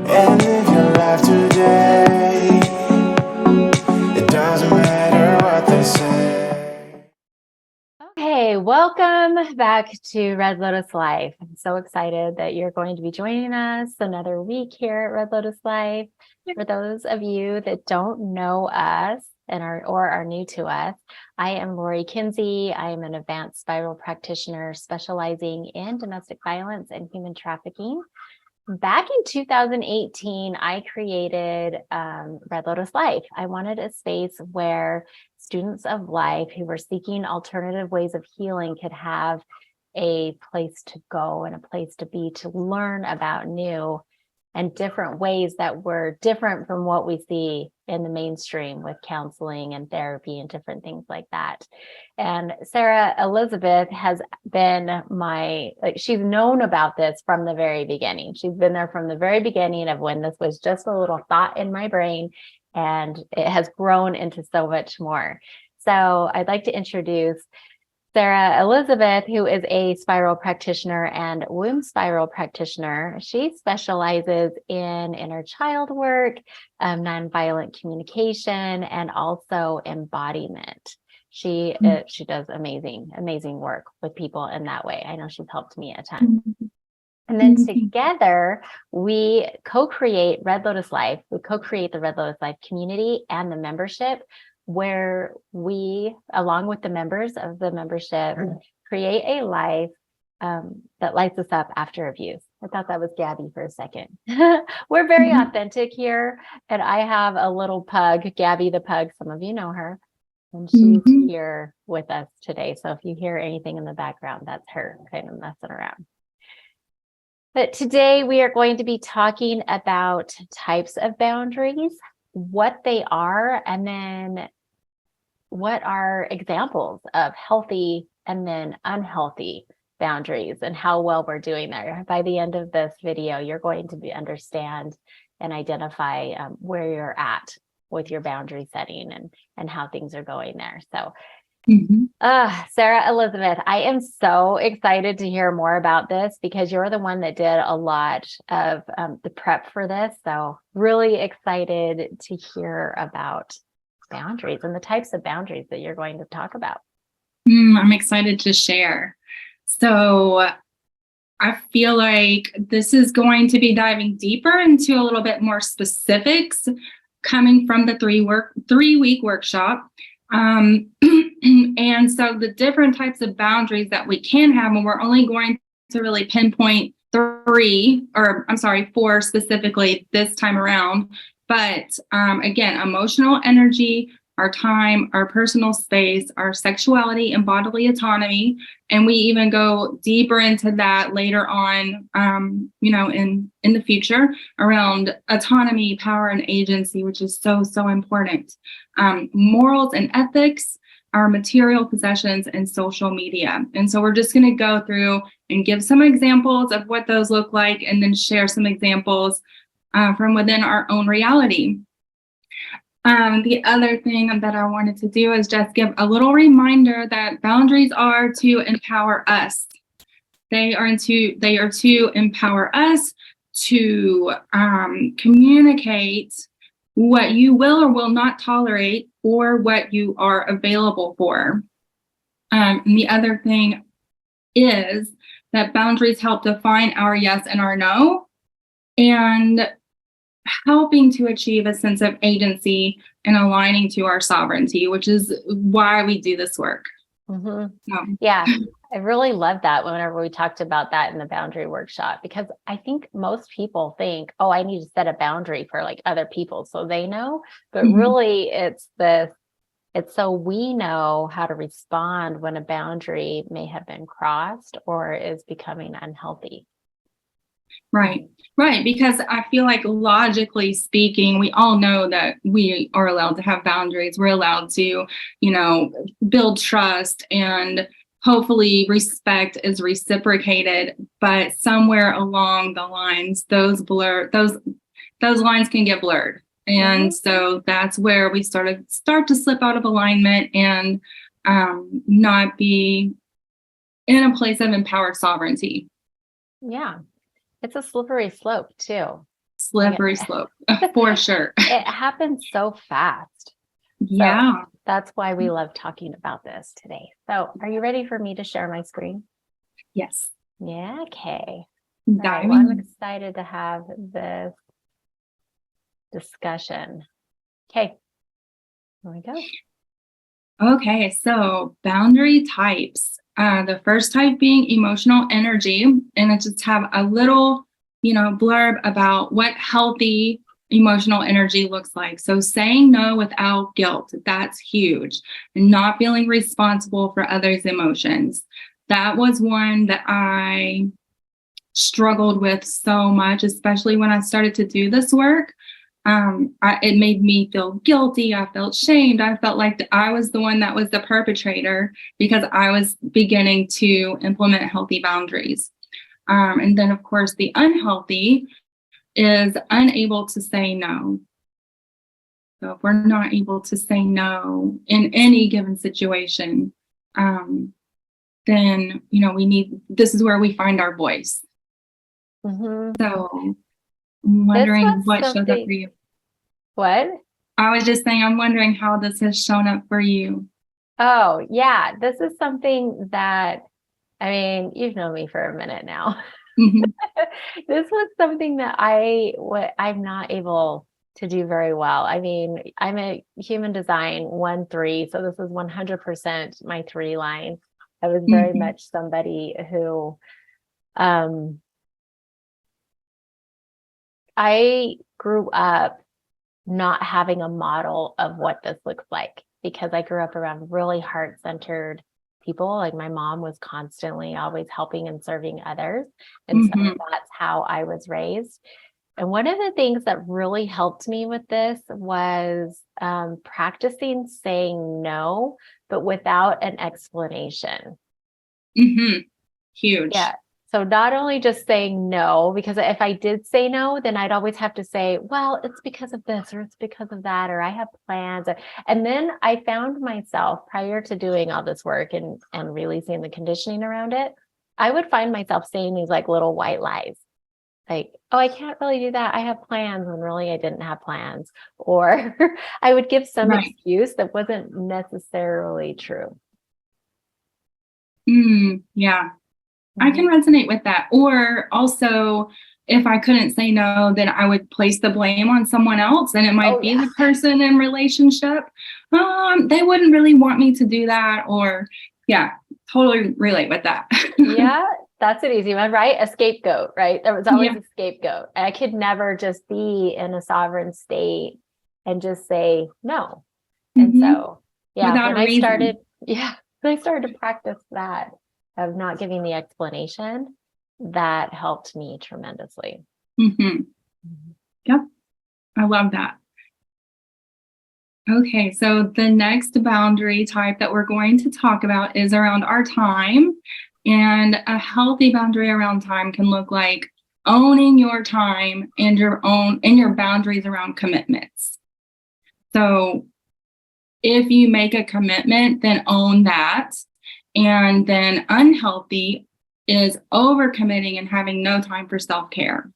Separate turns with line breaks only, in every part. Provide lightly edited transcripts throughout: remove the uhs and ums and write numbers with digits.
and live your life today. It doesn't matter what they say.
Okay, welcome back to Red Lotus Life. I'm so excited that you're going to be joining us another week here at Red Lotus Life. For those of you that don't know us and are new to us, I am Lori Kinsey. I am an advanced spiral practitioner specializing in domestic violence and human trafficking. Back in 2018, I created Red Lotus Life. I wanted a space where students of life who were seeking alternative ways of healing could have a place to go and a place to be, to learn about new and different ways that were different from what we see in the mainstream with counseling and therapy and different things like that. And Sara Elizabeth has been she's known about this from the very beginning. She's been there from the very beginning of when this was just a little thought in my brain, and it has grown into so much more. So I'd like to introduce Sara Elizabeth, who is a spiral practitioner and womb spiral practitioner. She specializes in inner child work, nonviolent communication, and also embodiment. She does amazing work with people in that way. I know she's helped me a ton. And then together, we co-create Red Lotus Life. We co-create the Red Lotus Life community and the membership, where we, along with the members of the membership, create a life that lights us up after abuse. I thought that was Gabby for a second. We're very authentic here. And I have a little pug, Gabby the pug. Some of you know her. And she's here with us today. So if you hear anything in the background, that's her kind of messing around. But today we are going to be talking about types of boundaries, what they are, and then what are examples of healthy and then unhealthy boundaries and how well we're doing there. By the end of this video, you're going to understand and identify where you're at with your boundary setting and how things are going there. So Sara Elizabeth, I am so excited to hear more about this because you're the one that did a lot of the prep for this. So really excited to hear about boundaries and the types of boundaries that you're going to talk about.
I'm excited to share. So I feel like this is going to be diving deeper into a little bit more specifics coming from the 3-week workshop. And so the different types of boundaries that we can have, and we're only going to really pinpoint 4 specifically this time around. But again, emotional energy, our time, our personal space, our sexuality and bodily autonomy. And we even go deeper into that later on, in the future around autonomy, power, and agency, which is so, so important. Morals and ethics, our material possessions, and social media. And so we're just going to go through and give some examples of what those look like, and then share some examples from within our own reality. The other thing that I wanted to do is just give a little reminder that boundaries are to empower us. They are to empower us to communicate what you will or will not tolerate, or what you are available for. And the other thing is that boundaries help define our yes and our no, and helping to achieve a sense of agency and aligning to our sovereignty, which is why we do this work.
Yeah, I really love that whenever we talked about that in the boundary workshop, because I think most people think, oh, I need to set a boundary for like other people so they know, but really it's so we know how to respond when a boundary may have been crossed or is becoming unhealthy.
Right. Because I feel like logically speaking, we all know that we are allowed to have boundaries. We're allowed to, build trust, and hopefully respect is reciprocated. But somewhere along the lines, those lines can get blurred. And so that's where we start to slip out of alignment and not be in a place of empowered sovereignty.
Yeah. It's a slippery slope too.
slippery slope for sure.
It happens so fast.
Yeah.
So that's why we love talking about this today. So are you ready for me to share my screen?
Yes.
Yeah, okay. All right,
Diving.
well, I'm excited to have this discussion. Okay, here we go.
Okay, so boundary types. The first type being emotional energy, and I just have a little, blurb about what healthy emotional energy looks like. So saying no without guilt, that's huge. And not feeling responsible for others' emotions. That was one that I struggled with so much, especially when I started to do this work. It made me feel guilty. I felt shamed. I felt like I was the one that was the perpetrator because I was beginning to implement healthy boundaries. And then, of course, the unhealthy is unable to say no. So if we're not able to say no in any given situation, then, this is where we find our voice.
Mm-hmm.
So I'm wondering what shows up for you.
What?
I was just saying, I'm wondering how this has shown up for you.
Oh, yeah. This is something that, you've known me for a minute now.
Mm-hmm.
This was something that I'm not able to do very well. I'm a human design 1-3, so this is 100% my 3 line. I was very
Mm-hmm.
much somebody who, I grew up not having a model of what this looks like because I grew up around really heart-centered people. Like my mom was constantly always helping and serving others. And so that's how I was raised. And one of the things that really helped me with this was practicing saying no, but without an explanation.
Mm-hmm. Huge.
Yeah. So not only just saying no, because if I did say no, then I'd always have to say, well, it's because of this, or it's because of that, or I have plans. And then I found myself prior to doing all this work and releasing the conditioning around it, I would find myself saying these like little white lies. Like, oh, I can't really do that. I have plans when really I didn't have plans. Or I would give some excuse that wasn't necessarily true.
Yeah. I can resonate with that. Or also, if I couldn't say no, then I would place the blame on someone else, and it might be the person in relationship. They wouldn't really want me to do that. Or, yeah, totally relate with that.
Yeah, that's an easy one, right? A scapegoat, right? There was always a scapegoat. And I could never just be in a sovereign state and just say no. And so,
without
when
a reason.
I started to practice that of not giving the explanation, that helped me tremendously.
Yep. I love that. Okay, so the next boundary type that we're going to talk about is around our time. And a healthy boundary around time can look like owning your time and your boundaries around commitments. So if you make a commitment, then own that. And then unhealthy is overcommitting and having no time for self-care.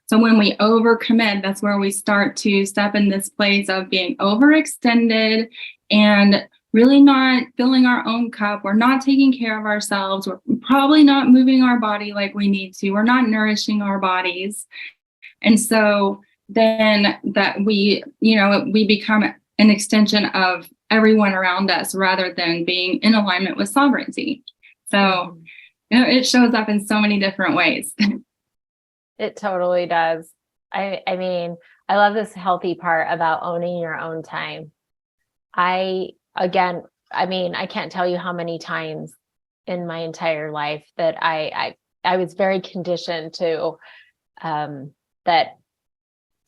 So when we overcommit, that's where we start to step in this place of being overextended and really not filling our own cup. We're not taking care of ourselves. We're probably not moving our body like we need to. We're not nourishing our bodies. And so then that we become an extension of everyone around us rather than being in alignment with sovereignty. So it shows up in so many different ways.
It totally does. I love this healthy part about owning your own time. I can't tell you how many times in my entire life that I was very conditioned to that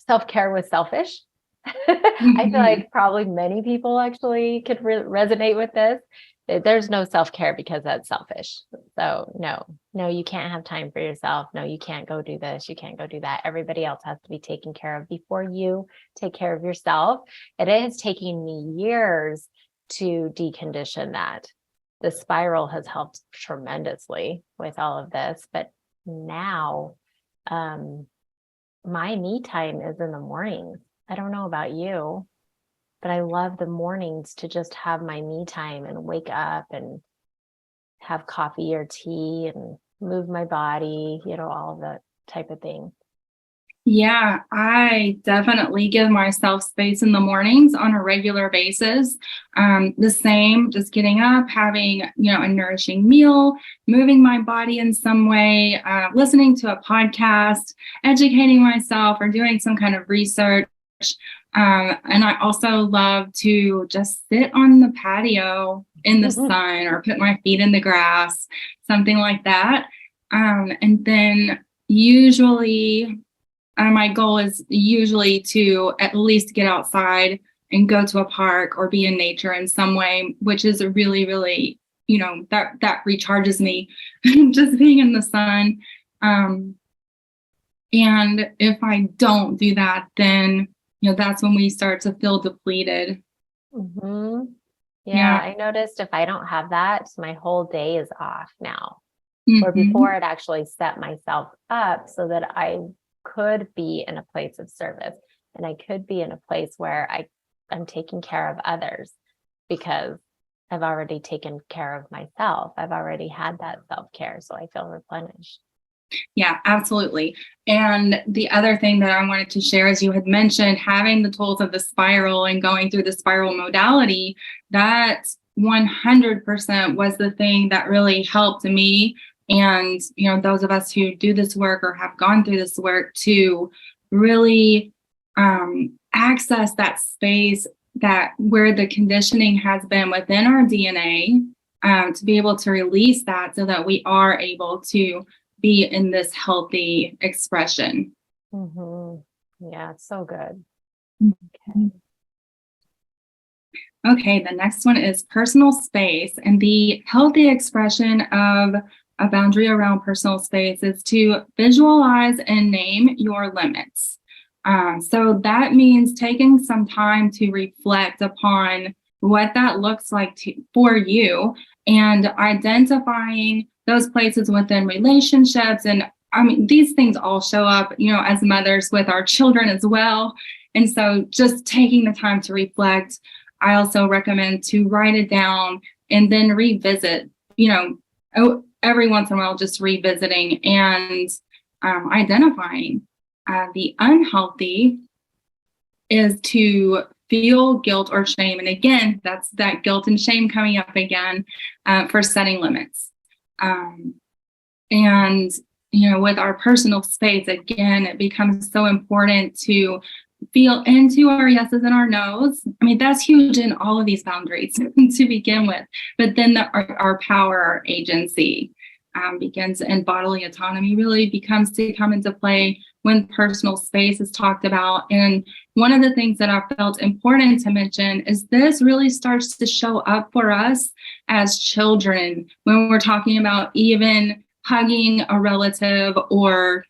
self-care was selfish. I feel like probably many people actually could resonate with this. There's no self-care because that's selfish. So no, you can't have time for yourself. No, you can't go do this. You can't go do that. Everybody else has to be taken care of before you take care of yourself. And it has taken me years to decondition that. The spiral has helped tremendously with all of this. But now, my me time is in the mornings. I don't know about you, but I love the mornings to just have my me time and wake up and have coffee or tea and move my body, all of that type of thing.
Yeah, I definitely give myself space in the mornings on a regular basis. The same, just getting up, having, a nourishing meal, moving my body in some way, listening to a podcast, educating myself, or doing some kind of research. And I also love to just sit on the patio in the sun or put my feet in the grass, something like that. And then usually, my goal is usually to at least get outside and go to a park or be in nature in some way, which is a really, really, that recharges me just being in the sun. And if I don't do that, then, that's when we start to feel depleted.
Mm-hmm. Yeah, I noticed if I don't have that, my whole day is off now.
Mm-hmm.
Or before, I'd actually set myself up so that I could be in a place of service and I could be in a place where I'm taking care of others because I've already taken care of myself. I've already had that self-care, so I feel replenished.
Yeah, absolutely. And the other thing that I wanted to share is you had mentioned having the tools of the spiral and going through the spiral modality. That 100% was the thing that really helped me. And, those of us who do this work or have gone through this work to really access that space that where the conditioning has been within our DNA, to be able to release that so that we are able to be in this healthy expression.
Mm-hmm. Yeah, it's so good.
Okay, the next one is personal space. And the healthy expression of a boundary around personal space is to visualize and name your limits. So that means taking some time to reflect upon what that looks like for you and identifying those places within relationships. And I mean, these things all show up, as mothers with our children as well. And so just taking the time to reflect. I also recommend to write it down and then revisit, every once in a while, just revisiting and identifying. The unhealthy is to feel guilt or shame. And again, that's that guilt and shame coming up again for setting limits. And, with our personal space, again, it becomes so important to feel into our yeses and our nos. I mean, that's huge in all of these boundaries to begin with. But then our power, our agency begins, and bodily autonomy really becomes to come into play when personal space is talked about. And one of the things that I felt important to mention is this really starts to show up for us as children when we're talking about even hugging a relative or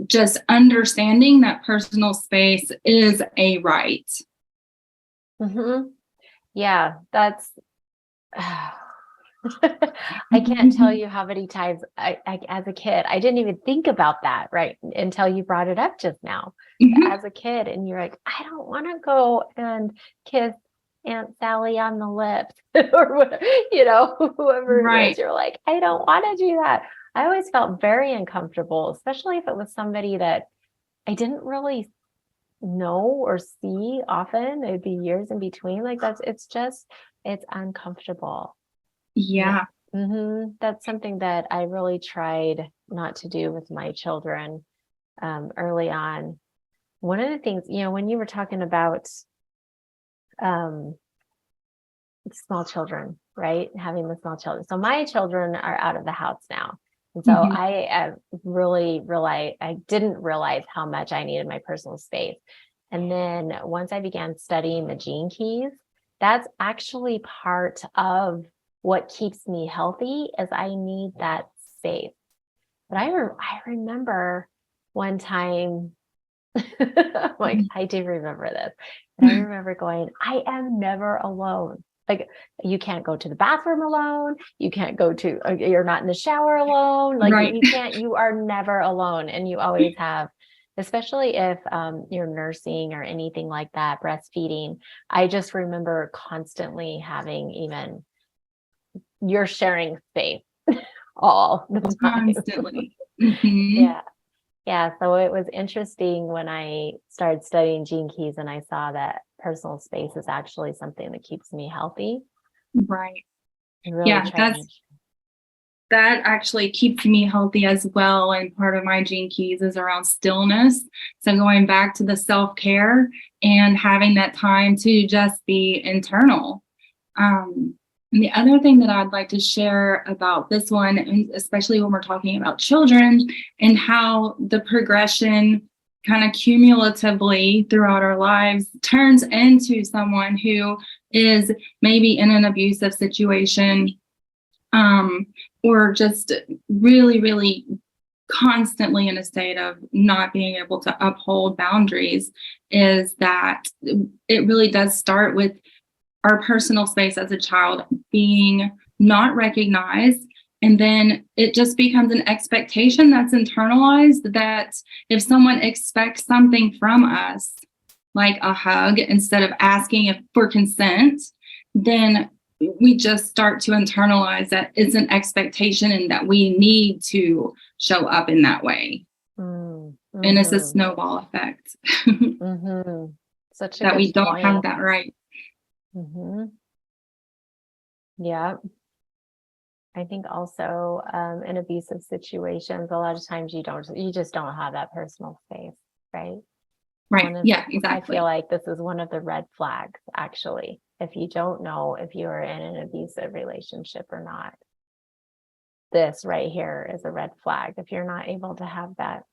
just understanding that personal space is a right.
Mm-hmm. Yeah, that's I can't tell you how many times I, as a kid, I didn't even think about that, right? Until you brought it up just now.
Mm-hmm.
As a kid, and you're like, I don't want to go and kiss Aunt Sally on the lips or whatever, whoever it is, you're like, I don't want to do that. I always felt very uncomfortable, especially if it was somebody that I didn't really know or see often. It'd be years in between. Like it's uncomfortable.
Yeah.
Mm-hmm. That's something that I really tried not to do with my children early on. One of the things, when you were talking about small children, right? Having the small children. So my children are out of the house now. And so I really realized, I didn't realize how much I needed my personal space. And then once I began studying the gene keys, that's actually part of what keeps me healthy is I need that space. But I remember one time, like, I do remember this. And I remember going, I am never alone. Like, you can't go to the bathroom alone. You can't go to, you're not in the shower alone. Like, you are never alone. And you always have especially if you're nursing or anything like that, breastfeeding. I just remember constantly having, even you're sharing space all the time.
Constantly. Mhm.
Yeah. Yeah. So it was interesting when I started studying Gene Keys and I saw that personal space is actually something that keeps me healthy.
Right.
And really
Yeah, that actually keeps me healthy as well. And part of my Gene Keys is around stillness. So going back to the self-care and having that time to just be internal. And the other thing that I'd like to share about this one, and especially when we're talking about children and how the progression kind of cumulatively throughout our lives turns into someone who is maybe in an abusive situation, or just really, really constantly in a state of not being able to uphold boundaries, is that it really does start with our personal space as a child being not recognized. And then it just becomes an expectation that's internalized, that if someone expects something from us, like a hug, instead of asking for consent, then we just start to internalize that it's an expectation and that we need to show up in that way.
Mm-hmm.
And it's a snowball effect.
Mm-hmm. Such a
that
good
we don't
point.
have that right.
Mm-hmm. Yeah. I think also in abusive situations, a lot of times you just don't have that personal space, right?
Right. Yeah, exactly.
I feel like this is one of the red flags, actually, if you don't know if you're in an abusive relationship or not. This right here is a red flag if you're not able to have that.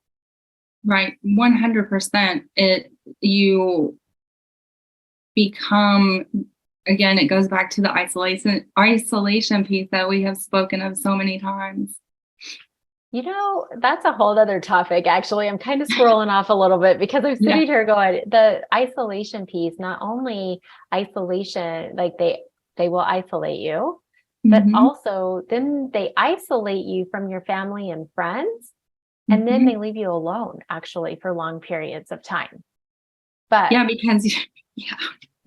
Right. 100%. You become, again, it goes back to the isolation piece that we have spoken of so many times.
You know, that's a whole other topic, actually. I'm kind of scrolling off a little bit because I'm sitting here going, the isolation piece, not only isolation, like they will isolate you, but also then they isolate you from your family and friends, and then they leave you alone, actually, for long periods of time. But
because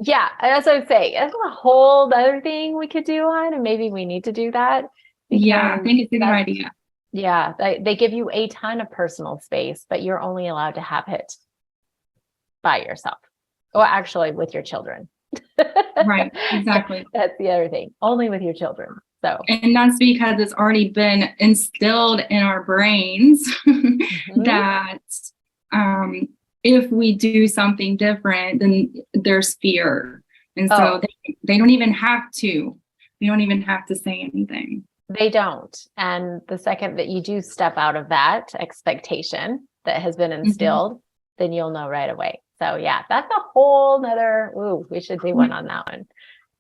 yeah, that's what I'm saying. That's a whole other thing we could do on, and maybe we need to do that.
Yeah, I think it's a good idea.
Yeah, they give you a ton of personal space, but you're only allowed to have it by yourself, or actually with your children.
Right, exactly.
That's the other thing, only with your children. So,
and that's because it's already been instilled in our brains that if we do something different, then there's fear. And so they don't even have to. They don't even have to say anything.
They don't. And the second that you do step out of that expectation that has been instilled, then you'll know right away. So yeah, that's a whole nother, we should do one on that one.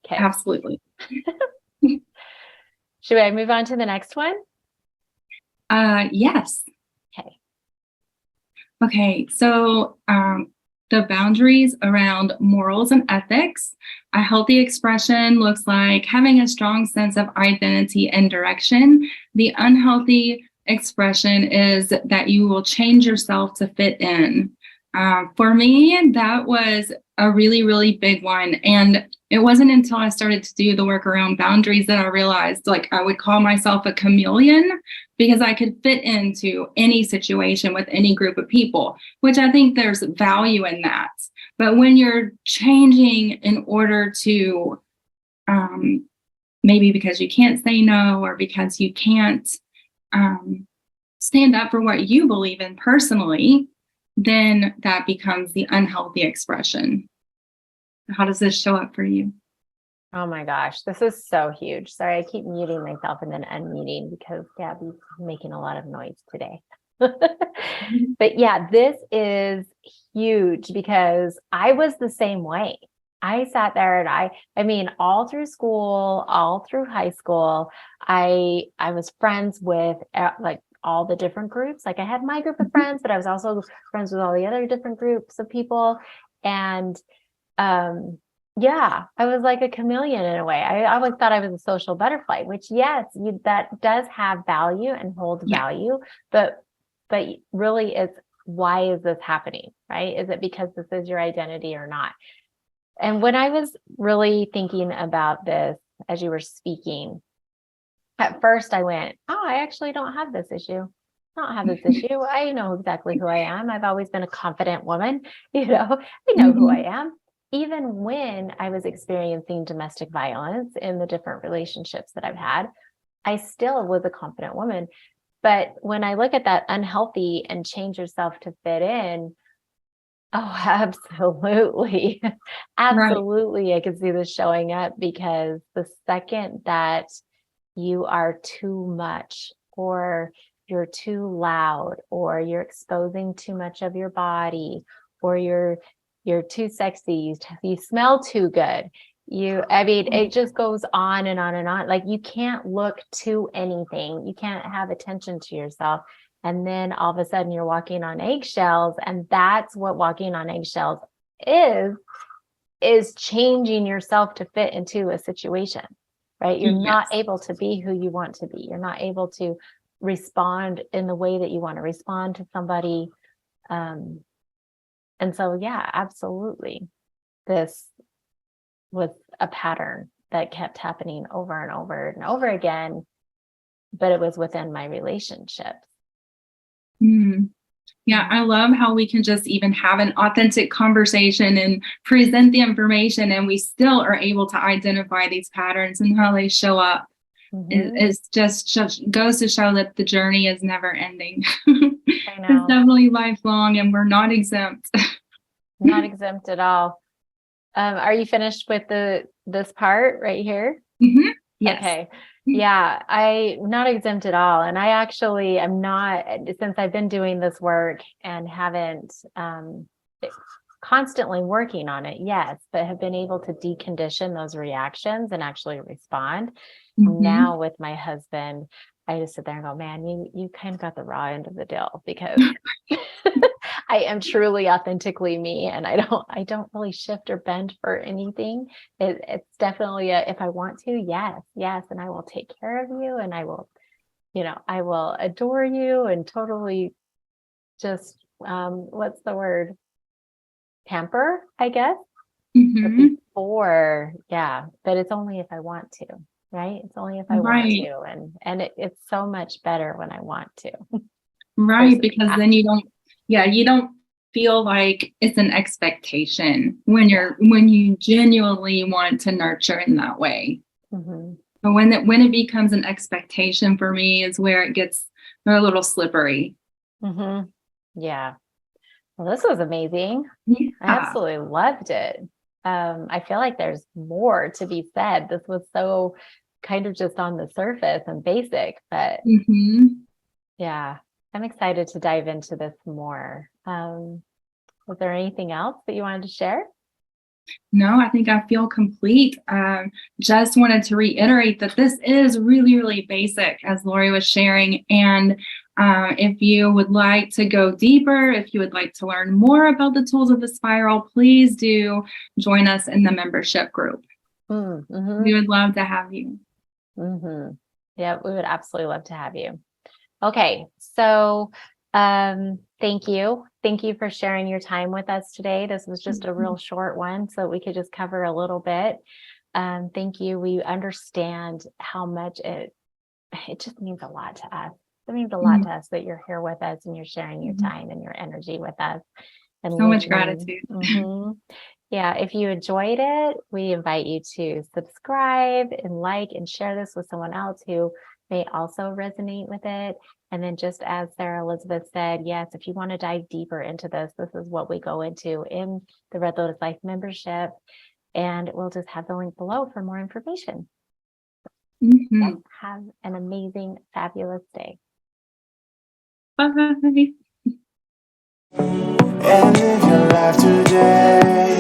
Okay.
Absolutely.
Should I move on to the next one?
Yes.
Okay.
Okay. So the boundaries around morals and ethics. A healthy expression looks like having a strong sense of identity and direction. The unhealthy expression is that you will change yourself to fit in. For me, that was a really, really big one. And it wasn't until I started to do the work around boundaries that I realized, like, I would call myself a chameleon because I could fit into any situation with any group of people, which I think there's value in that. But when you're changing in order to, maybe because you can't say no, or because you can't stand up for what you believe in personally, then that becomes the unhealthy expression. How does this show up for you?
Oh my gosh, this is so huge. Sorry, I keep muting myself and then unmuting because Gabby's making a lot of noise today. But yeah, this is huge because I was the same way. I sat there and I mean, all through school, all through high school, I was friends with like all the different groups. Like I had my group of friends, but I was also friends with all the other different groups of people. And yeah, I was like a chameleon in a way. I always thought I was a social butterfly, which yes, that does have value and hold value, but really it's why is this happening, right? Is it because this is your identity or not? And when I was really thinking about this as you were speaking, at first I went, oh, I actually don't have this issue. I don't have this issue. I know exactly who I am. I've always been a confident woman. I know who I am. Even when I was experiencing domestic violence in the different relationships that I've had, I still was a confident woman. But when I look at that unhealthy and change yourself to fit in, oh, absolutely. Absolutely. I could see this showing up, because the second that you are too much, or you're too loud, or you're exposing too much of your body, or you're too sexy, you smell too good. It just goes on and on and on. Like, you can't look to anything. You can't have attention to yourself. And then all of a sudden you're walking on eggshells. And that's what walking on eggshells is changing yourself to fit into a situation, right? You're not able to be who you want to be. You're not able to respond in the way that you want to respond to somebody. And so, yeah, absolutely. This was a pattern that kept happening over and over and over again, but it was within my relationships.
Yeah, I love how we can just even have an authentic conversation and present the information, and we still are able to identify these patterns and how they show up. It's just goes to show that the journey is never ending. It's definitely lifelong, and we're not exempt.
Not exempt at all. Are you finished with this part right here?
Yes.
Okay. Yeah, I'm not exempt at all. And I actually am not, since I've been doing this work and haven't constantly working on it, yes, but have been able to decondition those reactions and actually respond. Now with my husband, I just sit there and go, man, you kind of got the raw end of the deal, because I am truly authentically me, and I don't really shift or bend for anything. It's definitely if I want to, yes, and I will take care of you, and I will adore you, and totally just what's the word? Pamper, I guess. But it's only if I want to, right? It's only if I want to, and it's so much better when I want to.
Right, because then you don't feel like it's an expectation when you genuinely want to nurture in that way. But when it becomes an expectation, for me, is where it gets a little slippery.
Yeah. Well, this was amazing. I absolutely loved it. I feel like there's more to be said. This was so kind of just on the surface and basic, but yeah, I'm excited to dive into this more. Was there anything else that you wanted to share?
No, I think I feel complete. Just wanted to reiterate that this is really, really basic, as Lori was sharing. And if you would like to go deeper, if you would like to learn more about the tools of the spiral, please do join us in the membership group. We would love to have you.
Yeah, we would absolutely love to have you. Okay, so thank you. Thank you for sharing your time with us today. This was just a real short one, so we could just cover a little bit. Thank you. We understand how much it just means a lot to us. It means a lot to us that you're here with us and you're sharing your time and your energy with us. And
so much gratitude.
Yeah, if you enjoyed it, we invite you to subscribe and like and share this with someone else who may also resonate with it. And then, just as Sara Elizabeth said, yes, if you want to dive deeper into this is what we go into in the Red Lotus Life membership. And we'll just have the link below for more information. Have an amazing, fabulous day.
Bye.
And live your life today.